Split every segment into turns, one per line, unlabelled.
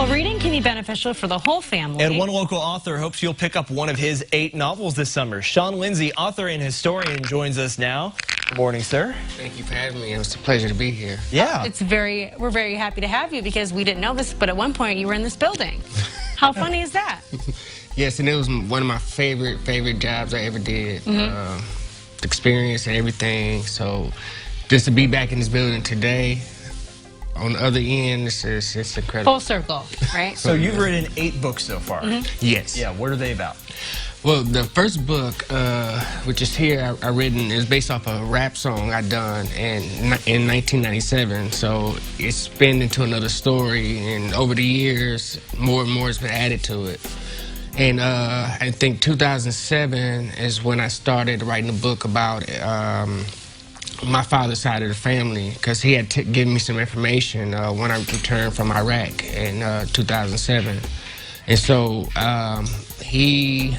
Well, reading can be beneficial for the whole family.
And one local author hopes you'll pick up one of his 8 novels this summer. Sean Lindsay, author and historian, joins us now. Good morning, sir.
Thank you for having me. It's a pleasure to be here.
Yeah.
We're very happy to have you because we didn't know this, but at one point you were in this building. How funny is that?
Yes, and it was one of my favorite jobs I ever did. The experience and everything. So just to be back in this building today, on the other end, it's incredible.
Full circle, right?
So you've written 8 books so far.
Yes.
Yeah, what are they about?
Well, the first book, which is here, I written, is based off a rap song I done in 1997. So it's spun into another story, and over the years, more and more has been added to it. And I think 2007 is when I started writing a book about my father's side of the family, because he had given me some information when I returned from Iraq in 2007. And so he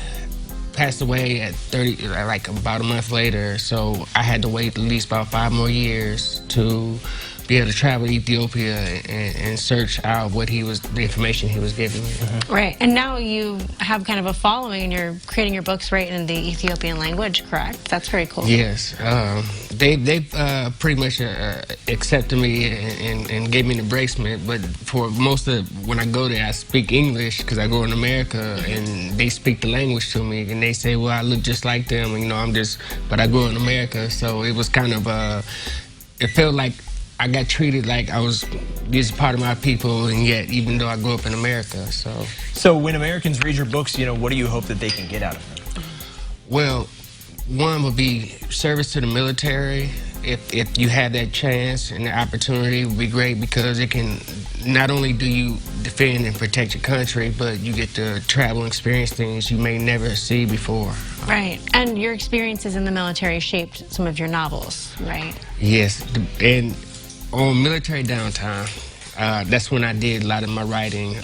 passed away at 30, like about a month later. So I had to wait at least about 5 more years to be able to travel to Ethiopia and search out what the information he was giving me.
Right, and now you have kind of a following and you're creating your books right in the Ethiopian language, correct? That's very cool.
Yes, they've pretty much accepted me and gave me an embracement, but for most of when I go there, I speak English because I go in America and they speak the language to me, and they say, well, I look just like them, you know, but I grew in America, so it was kind of, it felt like I got treated like I was just part of my people, and yet, even though I grew up in America,
So when Americans read your books, you know, what do you hope that they can get out of them?
Well, one would be service to the military. If you had that chance and the opportunity, it would be great, because it can, not only do you defend and protect your country, but you get to travel and experience things you may never see before.
Right, and your experiences in the military shaped some of your novels, right?
Yes, and on military downtime, that's when I did a lot of my writing,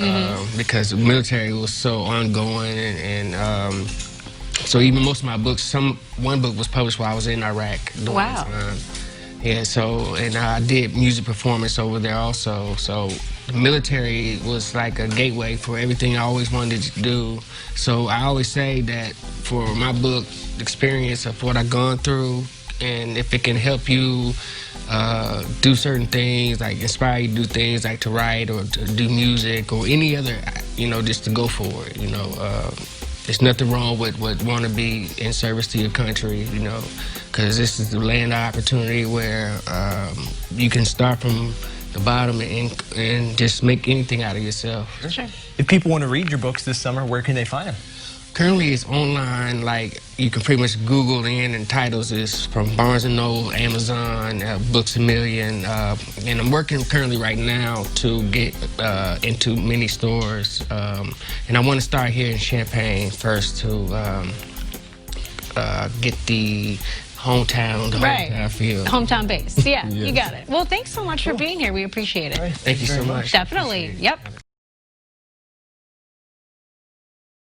because the military was so ongoing, and so even most of my books, one book was published while I was in Iraq.
Wow.
Yeah, so, and I did music performance over there also. So the military was like a gateway for everything I always wanted to do. So I always say that for my book, the experience of what I've gone through, and if it can help you do certain things, like inspire you to do things like to write or to do music or any other, you know, just to go for it, you know. There's nothing wrong with want to be in service to your country, you know, because this is the land of opportunity where you can start from the bottom and just make anything out of yourself.
Sure.
If people want to read your books this summer, where can they find them?
Currently, it's online. Like, you can pretty much Google in, and titles is from Barnes & Noble, Amazon, Books A Million. And I'm working currently right now to get into many stores. And I want to start here in Champaign first to get the hometown feel.
Hometown base, yeah, you got it. Well, thanks so much for being here. We appreciate it.
Right.
Thank you so much.
Definitely, yep.